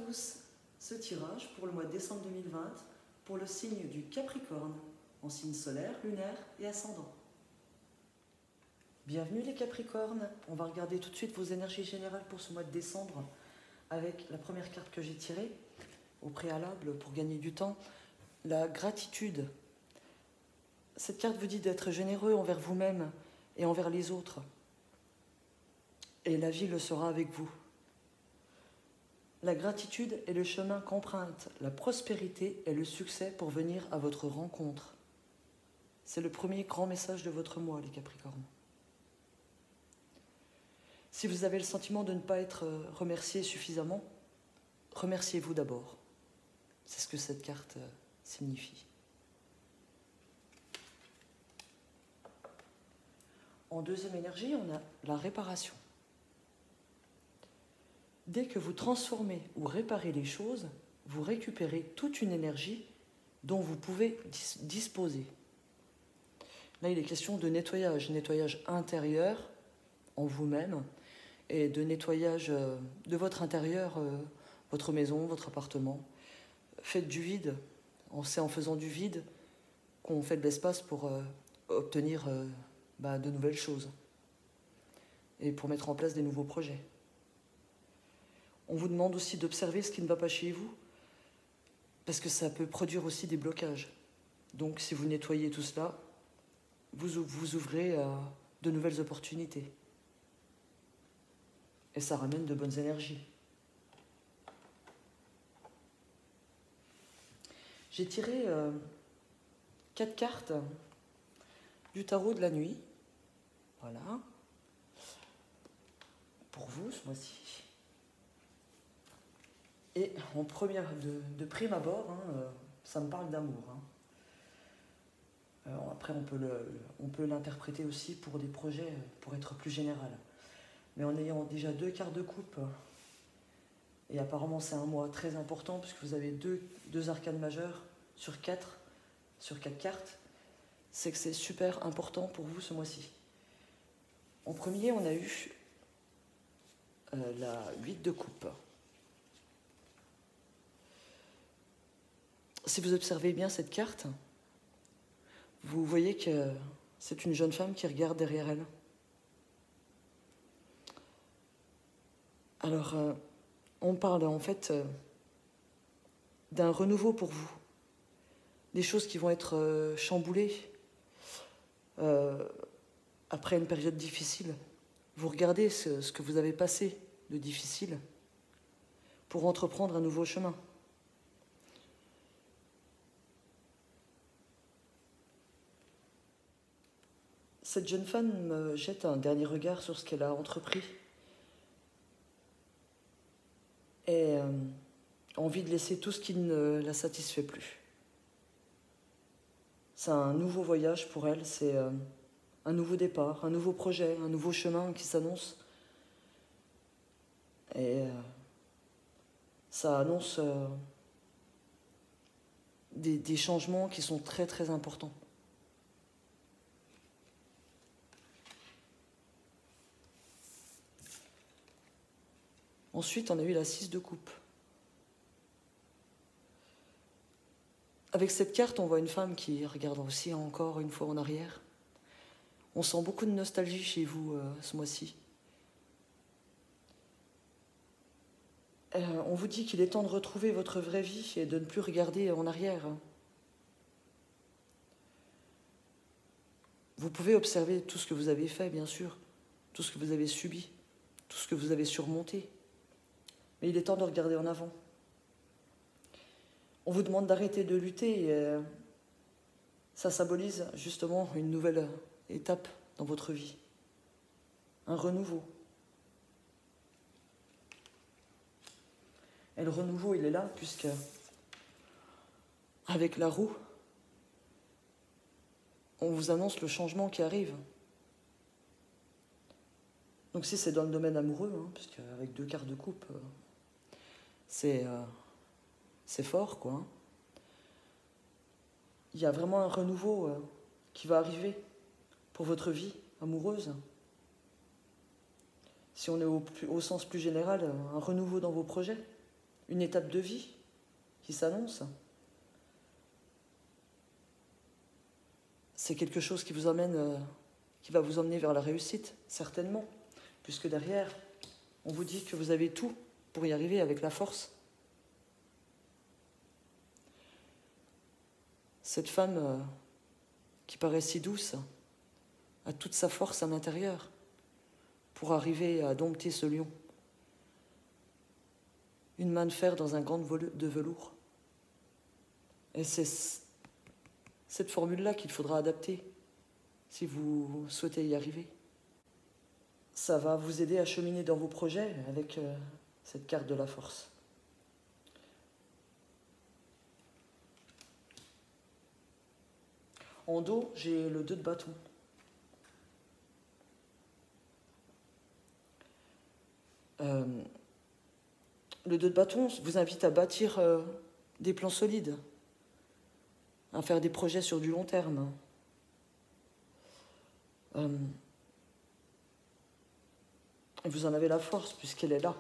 tous ce tirage pour le mois de décembre 2020 pour le signe du Capricorne, en signe solaire, lunaire et ascendant. Bienvenue les Capricornes, on va regarder tout de suite vos énergies générales pour ce mois de décembre avec la première carte que j'ai tirée au préalable pour gagner du temps, la gratitude. Cette carte vous dit d'être généreux envers vous-même et envers les autres. Et la vie le sera avec vous. La gratitude est le chemin qu'emprunte la prospérité et le succès pour venir à votre rencontre. C'est le premier grand message de votre mois, les Capricornes. Si vous avez le sentiment de ne pas être remercié suffisamment, remerciez-vous d'abord. C'est ce que cette carte signifie. En deuxième énergie, on a la réparation. Dès que vous transformez ou réparez les choses, vous récupérez toute une énergie dont vous pouvez disposer. Là, il est question de nettoyage intérieur en vous-même et de nettoyage de votre intérieur, votre maison, votre appartement. Faites du vide. C'est en faisant du vide qu'on fait de l'espace pour obtenir de nouvelles choses et pour mettre en place des nouveaux projets. On vous demande aussi d'observer ce qui ne va pas chez vous, parce que ça peut produire aussi des blocages. Donc si vous nettoyez tout cela, vous ouvrez à de nouvelles opportunités. Et ça ramène de bonnes énergies. J'ai tiré 4 cartes du tarot de la nuit. Voilà. Pour vous, ce mois-ci. Et en première, de prime abord, ça me parle d'amour. Après, on peut l'interpréter aussi pour des projets, pour être plus général. Mais en ayant déjà 2 cartes de coupe, et apparemment c'est un mois très important, puisque vous avez deux arcanes majeures sur 4 cartes, c'est que c'est super important pour vous ce mois-ci. En premier, on a eu la 8 de coupe. Si vous observez bien cette carte, vous voyez que c'est une jeune femme qui regarde derrière elle. Alors, on parle en fait d'un renouveau pour vous. Des choses qui vont être chamboulées après une période difficile. Vous regardez ce que vous avez passé de difficile pour entreprendre un nouveau chemin. Cette jeune femme me jette un dernier regard sur ce qu'elle a entrepris et a envie de laisser tout ce qui ne la satisfait plus. C'est un nouveau voyage pour elle, c'est un nouveau départ, un nouveau projet, un nouveau chemin qui s'annonce. Et ça annonce des changements qui sont très très importants. Ensuite, on a eu la 6 de coupe. Avec cette carte, on voit une femme qui regarde aussi encore une fois en arrière. On sent beaucoup de nostalgie chez vous ce mois-ci. On vous dit qu'il est temps de retrouver votre vraie vie et de ne plus regarder en arrière. Vous pouvez observer tout ce que vous avez fait, bien sûr, tout ce que vous avez subi, tout ce que vous avez surmonté. Mais il est temps de regarder en avant. On vous demande d'arrêter de lutter et ça symbolise justement une nouvelle étape dans votre vie. Un renouveau. Et le renouveau, il est là, puisque avec la roue, on vous annonce le changement qui arrive. Donc si c'est dans le domaine amoureux, puisque avec 2 cartes de coupe, c'est fort, quoi. Il y a vraiment un renouveau qui va arriver pour votre vie amoureuse. Si on est au sens plus général, un renouveau dans vos projets, une étape de vie qui s'annonce. C'est quelque chose qui vous amène, qui va vous emmener vers la réussite, certainement, puisque derrière, on vous dit que vous avez tout pour y arriver avec la force. Cette femme qui paraît si douce a toute sa force à l'intérieur pour arriver à dompter ce lion. Une main de fer dans un gant de velours. Et c'est cette formule-là qu'il faudra adapter si vous souhaitez y arriver. Ça va vous aider à cheminer dans vos projets avec cette carte de la force. En dos, j'ai le 2 de bâton. Le 2 de bâton vous invite à bâtir des plans solides, à faire des projets sur du long terme. Et vous en avez la force puisqu'elle est là.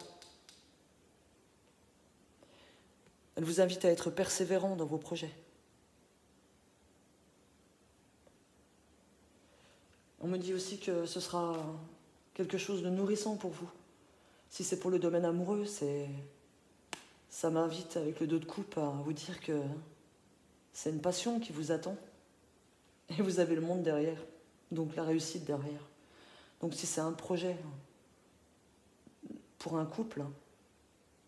Elle vous invite à être persévérant dans vos projets. On me dit aussi que ce sera quelque chose de nourrissant pour vous. Si c'est pour le domaine amoureux, ça m'invite avec le 2 de coupe à vous dire que c'est une passion qui vous attend. Et vous avez le monde derrière, donc la réussite derrière. Donc si c'est un projet pour un couple,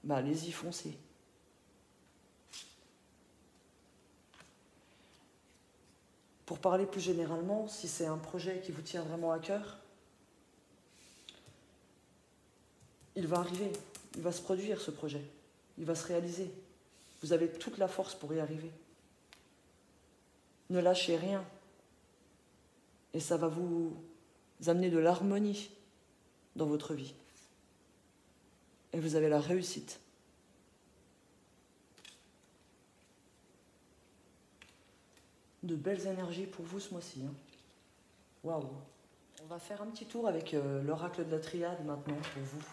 bah allez-y, foncez. Pour parler plus généralement, si c'est un projet qui vous tient vraiment à cœur, il va arriver, il va se produire ce projet, il va se réaliser. Vous avez toute la force pour y arriver. Ne lâchez rien. Et ça va vous amener de l'harmonie dans votre vie. Et vous avez la réussite. De belles énergies pour vous ce mois-ci. Waouh! On va faire un petit tour avec l'oracle de la triade maintenant pour vous.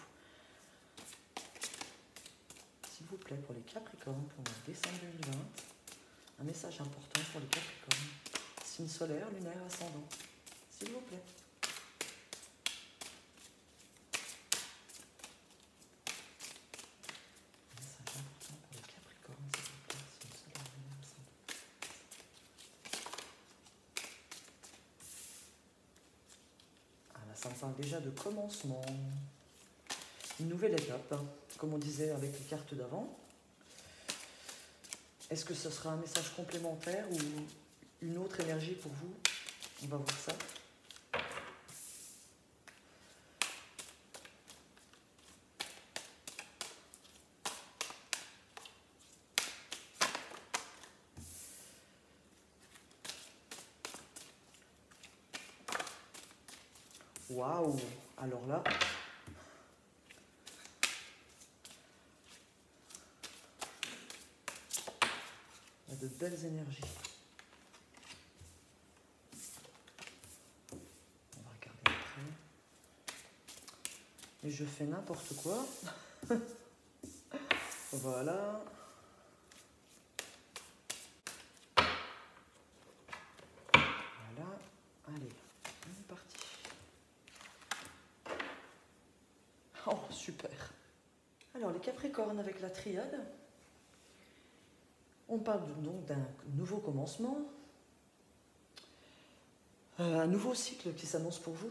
S'il vous plaît, pour les Capricornes, pour le mois de décembre 2020, un message important pour les Capricornes. Signe solaire, lunaire, ascendant. S'il vous plaît. Un message important pour les Capricornes, s'il vous plaît. Signe solaire, lunaire, ascendant. Ah là, ça me parle déjà de commencement. Une nouvelle étape, hein, comme on disait avec les cartes d'avant. Est-ce que ce sera un message complémentaire ou une autre énergie pour vous? On va voir ça. Waouh! Alors là, il y a de belles énergies. On va regarder après. Et je fais n'importe quoi. Voilà. Voilà. Allez, on est parti. Oh, super. Alors, les Capricornes avec la triade. On parle donc d'un nouveau commencement, un nouveau cycle qui s'annonce pour vous.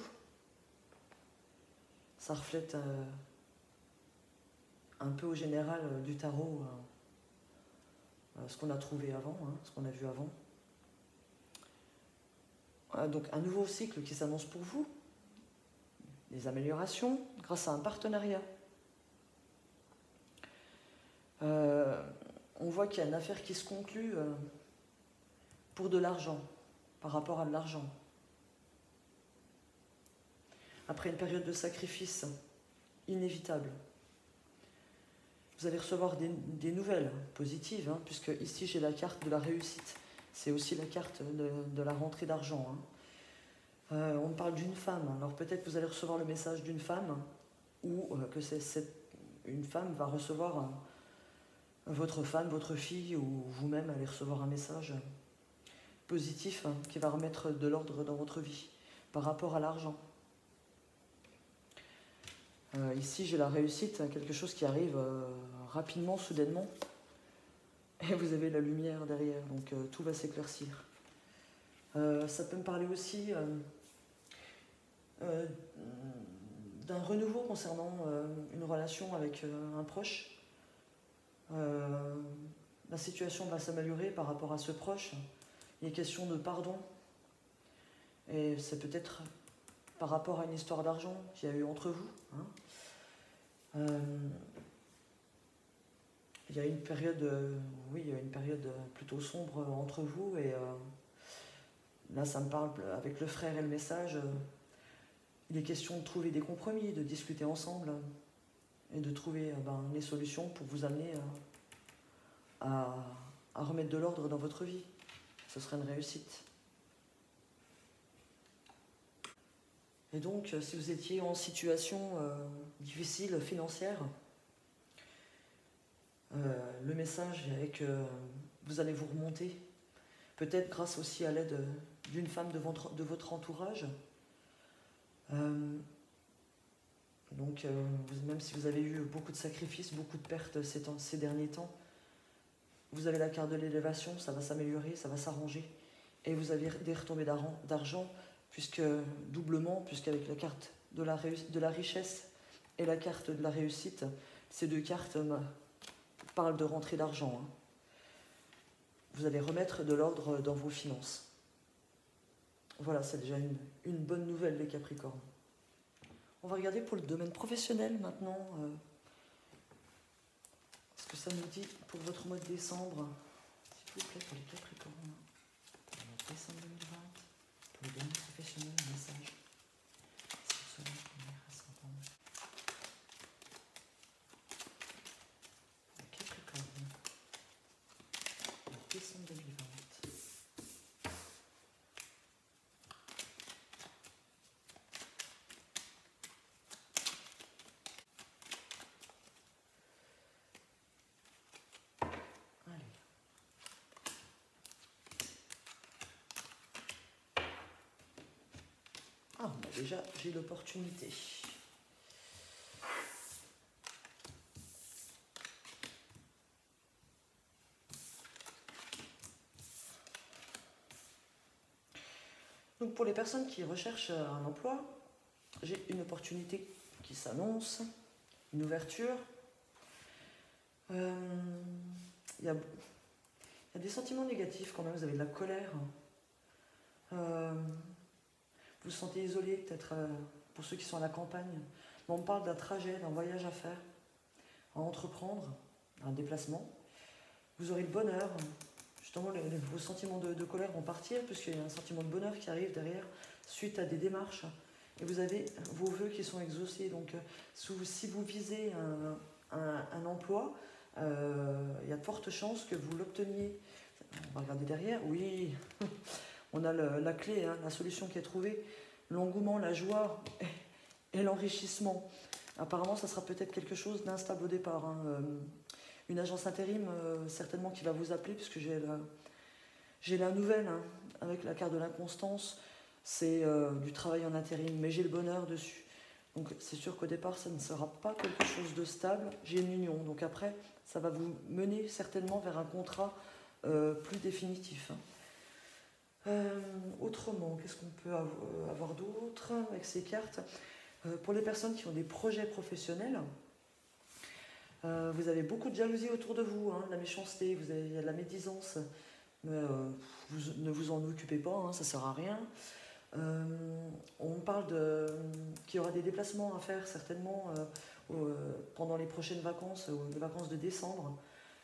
Ça reflète un peu au général du tarot ce qu'on a trouvé avant, hein, ce qu'on a vu avant. Donc un nouveau cycle qui s'annonce pour vous, des améliorations grâce à un partenariat. On voit qu'il y a une affaire qui se conclut pour de l'argent, par rapport à de l'argent. Après une période de sacrifice inévitable, vous allez recevoir des nouvelles positives, hein, puisque ici j'ai la carte de la réussite. C'est aussi la carte de la rentrée d'argent. Hein. On parle d'une femme, alors peut-être que vous allez recevoir le message d'une femme, ou que une femme va recevoir votre femme, votre fille ou vous-même allez recevoir un message positif qui va remettre de l'ordre dans votre vie par rapport à l'argent. Ici, j'ai la réussite, quelque chose qui arrive rapidement, soudainement, et vous avez la lumière derrière, donc tout va s'éclaircir. Ça peut me parler aussi d'un renouveau concernant une relation avec un proche. La situation va s'améliorer par rapport à ce proche. Il est question de pardon. Et c'est peut-être par rapport à une histoire d'argent qu'il y a eu entre vous. Il y a une période, oui, il y a une période plutôt sombre entre vous. Et là, ça me parle avec le frère et le message. Il est question de trouver des compromis, de discuter ensemble et de trouver les solutions pour vous amener à remettre de l'ordre dans votre vie. Ce serait une réussite. Et donc, si vous étiez en situation difficile financière, le message est que vous allez vous remonter, peut-être grâce aussi à l'aide d'une femme de votre entourage. Donc, même si vous avez eu beaucoup de sacrifices, beaucoup de pertes ces derniers temps, vous avez la carte de l'élévation, ça va s'améliorer, ça va s'arranger. Et vous avez des retombées d'argent, doublement, puisqu'avec la carte de la richesse et la carte de la réussite, ces deux cartes parlent de rentrée d'argent. Vous allez remettre de l'ordre dans vos finances. Voilà, c'est déjà une bonne nouvelle, les Capricornes. On va regarder pour le domaine professionnel maintenant. Ce que ça nous dit pour votre mois de décembre. S'il vous plaît, pour les Capricornes. Pour décembre 2020, pour le domaine professionnel, un message. C'est le soleil, lumière, ascendant. Les Capricornes. Pour décembre 2020. Ah, déjà, j'ai l'opportunité. Donc, pour les personnes qui recherchent un emploi, j'ai une opportunité qui s'annonce, une ouverture. Il y a des sentiments négatifs quand même, vous avez de la colère. Vous vous sentez isolé, peut-être pour ceux qui sont à la campagne. Mais on parle d'un trajet, d'un voyage à faire, à entreprendre, un déplacement. Vous aurez le bonheur, justement vos sentiments de colère vont partir, puisqu'il y a un sentiment de bonheur qui arrive derrière, suite à des démarches. Et vous avez vos vœux qui sont exaucés. Donc si vous visez un emploi, il y a de fortes chances que vous l'obteniez. On va regarder derrière, oui. On a la clé, la solution qui est trouvée, l'engouement, la joie et l'enrichissement. Apparemment, ça sera peut-être quelque chose d'instable au départ. Une agence intérim, certainement, qui va vous appeler, puisque j'ai la nouvelle, avec la carte de l'inconstance. C'est du travail en intérim, mais j'ai le bonheur dessus. Donc, c'est sûr qu'au départ, ça ne sera pas quelque chose de stable. J'ai une union. Donc après, ça va vous mener certainement vers un contrat plus définitif. Autrement, qu'est-ce qu'on peut avoir d'autre avec ces cartes? Pour les personnes qui ont des projets professionnels, vous avez beaucoup de jalousie autour de vous, la méchanceté, il y a de la médisance, mais ne vous en occupez pas, ça ne sert à rien. On parle qu'il y aura des déplacements à faire certainement pendant les prochaines vacances, les vacances de décembre,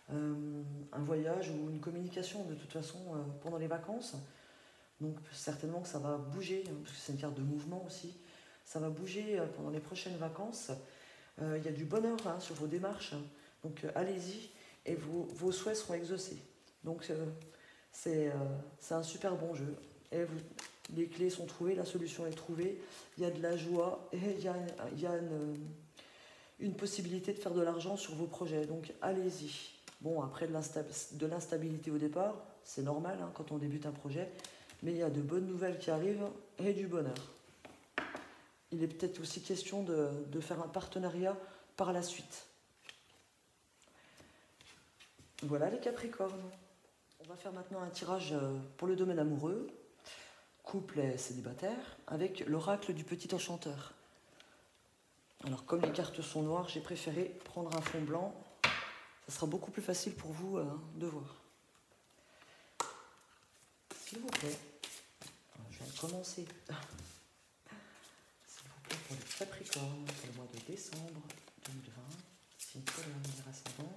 un voyage ou une communication de toute façon pendant les vacances. Donc certainement que ça va bouger, parce que c'est une carte de mouvement aussi. Ça va bouger pendant les prochaines vacances. Il y a du bonheur sur vos démarches. Donc allez-y et vos souhaits seront exaucés. Donc c'est un super bon jeu. Et les clés sont trouvées, la solution est trouvée. Il y a de la joie et il y a une possibilité de faire de l'argent sur vos projets. Donc allez-y. Bon, après de l'instabilité au départ, c'est normal hein, quand on débute un projet, mais il y a de bonnes nouvelles qui arrivent et du bonheur. Il est peut-être aussi question de faire un partenariat par la suite. Voilà les Capricornes. On va faire maintenant un tirage pour le domaine amoureux, couple et célibataire, avec l'oracle du petit enchanteur. Alors comme les cartes sont noires, j'ai préféré prendre un fond blanc. Ça sera beaucoup plus facile pour vous de voir. S'il vous plaît, je viens de commencer. S'il vous plaît, pour les Capricornes, pour le mois de décembre 2020, c'est une fois de ascendant.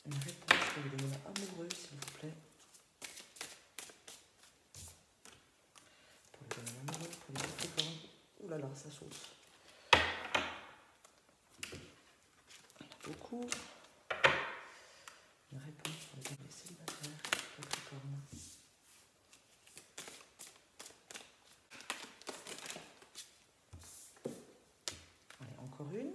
Une réponse pour le domaine amoureux, s'il vous plaît. Pour le domaine amoureux, pour les Capricornes. Ouh là là, ça saute. Il y en a beaucoup. Une réponse pour le domaine célibataire, Capricorne. Allez, encore une.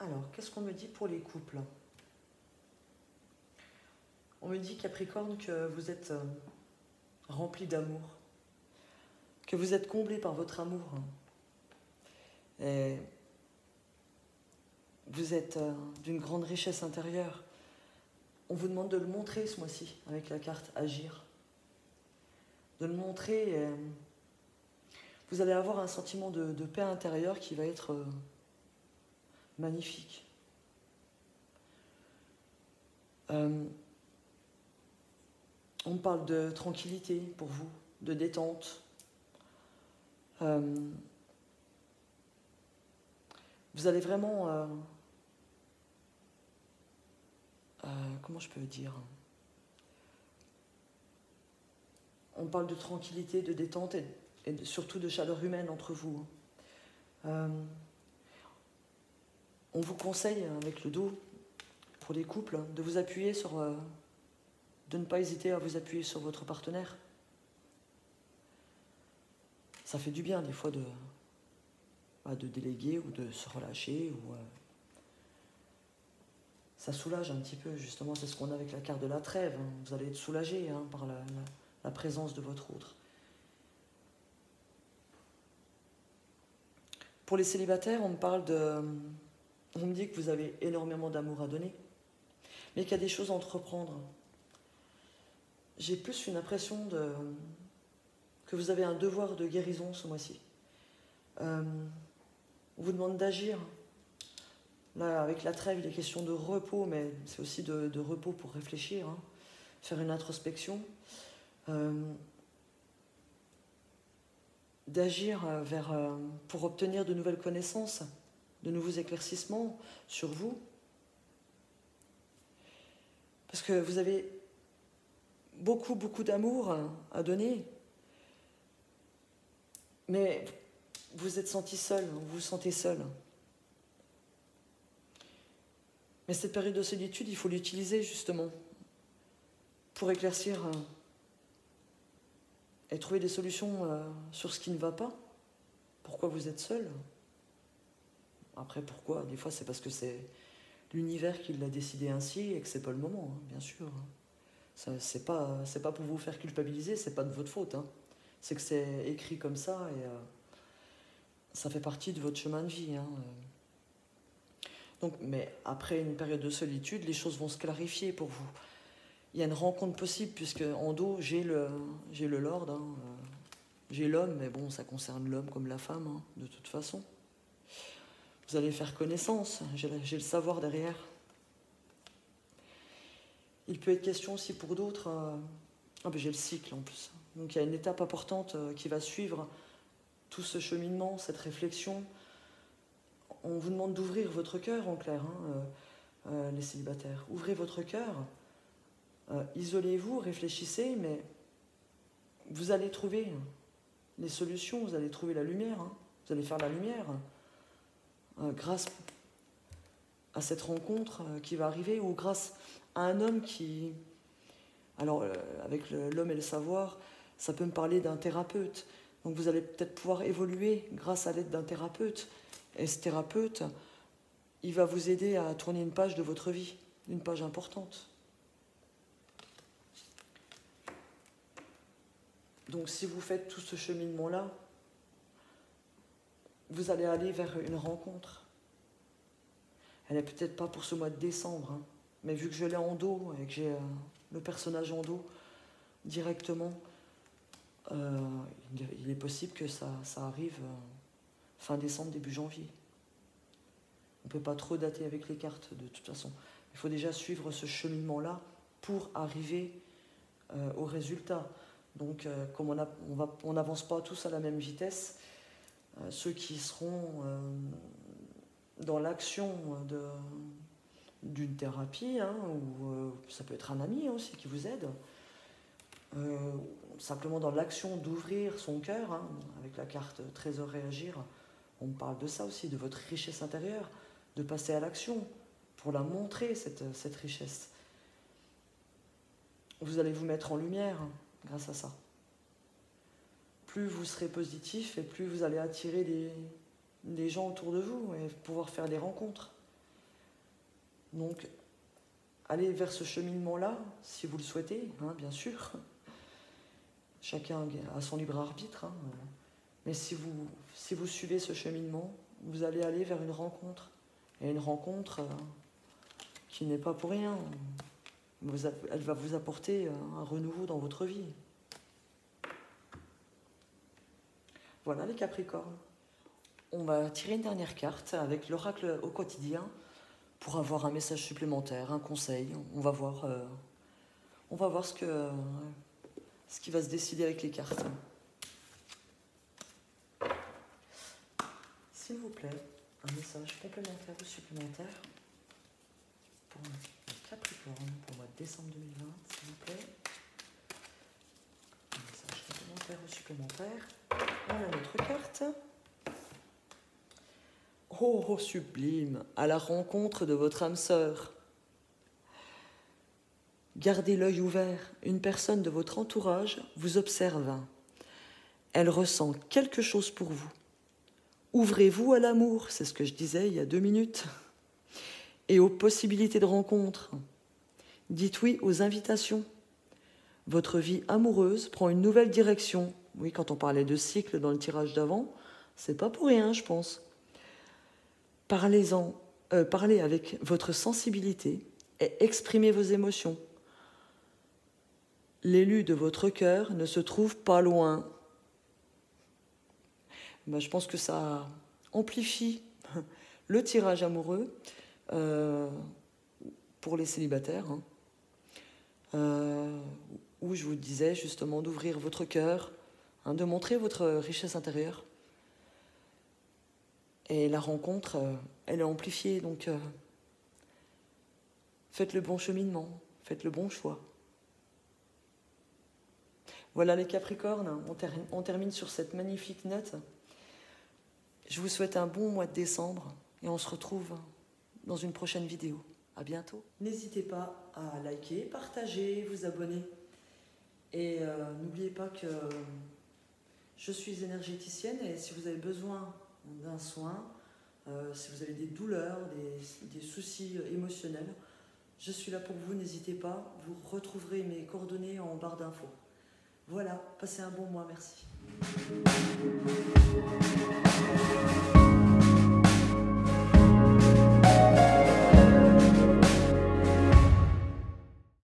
Alors, qu'est-ce qu'on me dit pour les couples? On me dit, Capricorne, que vous êtes rempli d'amour, que vous êtes comblé par votre amour. Et vous êtes d'une grande richesse intérieure. On vous demande de le montrer ce mois-ci avec la carte Agir. De le montrer. Vous allez avoir un sentiment de paix intérieure qui va être magnifique. On parle de tranquillité pour vous, de détente. Vous allez vraiment... comment je peux dire? On parle de tranquillité, de détente et surtout de chaleur humaine entre vous. On vous conseille, avec le dos, pour les couples, de vous appuyer sur... de ne pas hésiter à vous appuyer sur votre partenaire. Ça fait du bien des fois de déléguer ou de se relâcher. Ça soulage un petit peu, justement, c'est ce qu'on a avec la carte de la trêve. Vous allez être soulagé par la présence de votre autre. Pour les célibataires, on me dit que vous avez énormément d'amour à donner, mais qu'il y a des choses à entreprendre. J'ai plus une impression que vous avez un devoir de guérison ce mois-ci. On vous demande d'agir. Là, avec la trêve, il est question de repos, mais c'est aussi de repos pour réfléchir, faire une introspection. D'agir pour obtenir de nouvelles connaissances, de nouveaux éclaircissements sur vous. Parce que vous avez beaucoup, beaucoup d'amour à donner. Mais vous vous êtes senti seul, vous vous sentez seul. Mais cette période de solitude, il faut l'utiliser justement pour éclaircir et trouver des solutions sur ce qui ne va pas. Pourquoi vous êtes seul? Après, pourquoi? Des fois, c'est parce que c'est l'univers qui l'a décidé ainsi et que c'est pas le moment, bien sûr. C'est pas pour vous faire culpabiliser, c'est pas de votre faute. C'est que c'est écrit comme ça et ça fait partie de votre chemin de vie. Donc, mais après une période de solitude, les choses vont se clarifier pour vous. Il y a une rencontre possible, puisque en dos, j'ai le Lord, j'ai l'homme, mais bon, ça concerne l'homme comme la femme, de toute façon. Vous allez faire connaissance, j'ai le savoir derrière. Il peut être question aussi pour d'autres... j'ai le cycle en plus. Donc il y a une étape importante qui va suivre tout ce cheminement, cette réflexion. On vous demande d'ouvrir votre cœur, en clair, les célibataires. Ouvrez votre cœur, isolez-vous, réfléchissez, mais vous allez trouver les solutions, vous allez trouver la lumière, vous allez faire la lumière grâce à cette rencontre qui va arriver ou grâce à un homme qui... Alors, avec l'homme et le savoir, ça peut me parler d'un thérapeute. Donc vous allez peut-être pouvoir évoluer grâce à l'aide d'un thérapeute. Et ce thérapeute, il va vous aider à tourner une page de votre vie, une page importante. Donc si vous faites tout ce cheminement-là, vous allez aller vers une rencontre. Elle n'est peut-être pas pour ce mois de décembre, hein, mais vu que je l'ai en dos et que j'ai le personnage en dos directement, il est possible que ça arrive fin décembre, début janvier. On ne peut pas trop dater avec les cartes de toute façon. Il faut déjà suivre ce cheminement-là pour arriver au résultat. Donc, comme on n'avance pas tous à la même vitesse, ceux qui seront dans l'action d'une thérapie, hein, ou ça peut être un ami aussi qui vous aide, simplement dans l'action d'ouvrir son cœur, hein, avec la carte Trésor Réagir, on parle de ça aussi, de votre richesse intérieure, de passer à l'action pour la montrer, cette richesse. Vous allez vous mettre en lumière grâce à ça. Plus vous serez positif et plus vous allez attirer des gens autour de vous et pouvoir faire des rencontres. Donc, allez vers ce cheminement-là, si vous le souhaitez, hein, bien sûr. Chacun a son libre arbitre, hein, mais si vous suivez ce cheminement, vous allez aller vers une rencontre. Et une rencontre qui n'est pas pour rien. Elle va vous apporter un renouveau dans votre vie. Voilà les Capricornes. On va tirer une dernière carte avec l'oracle au quotidien pour avoir un message supplémentaire, un conseil. On va voir ce qui va se décider avec les cartes. S'il vous plaît, un message complémentaire ou supplémentaire pour les Capricornes pour le mois de décembre 2020, s'il vous plaît. Un message complémentaire ou supplémentaire. Voilà notre carte. Oh, sublime, à la rencontre de votre âme sœur. Gardez l'œil ouvert. Une personne de votre entourage vous observe. Elle ressent quelque chose pour vous. Ouvrez-vous à l'amour, c'est ce que je disais il y a 2 minutes, et aux possibilités de rencontre. Dites oui aux invitations. Votre vie amoureuse prend une nouvelle direction. Oui, quand on parlait de cycle dans le tirage d'avant, c'est pas pour rien, je pense. Parlez avec votre sensibilité et exprimez vos émotions. L'élu de votre cœur ne se trouve pas loin. Je pense que ça amplifie le tirage amoureux pour les célibataires, hein, où je vous disais justement d'ouvrir votre cœur, hein, de montrer votre richesse intérieure. Et la rencontre, elle est amplifiée, donc faites le bon cheminement, faites le bon choix. Voilà les Capricornes, on termine sur cette magnifique note. Je vous souhaite un bon mois de décembre et on se retrouve dans une prochaine vidéo. À bientôt. N'hésitez pas à liker, partager, vous abonner. Et n'oubliez pas que je suis énergéticienne et si vous avez besoin d'un soin, si vous avez des douleurs, des soucis émotionnels, je suis là pour vous, n'hésitez pas. Vous retrouverez mes coordonnées en barre d'infos. Voilà, passez un bon mois, merci.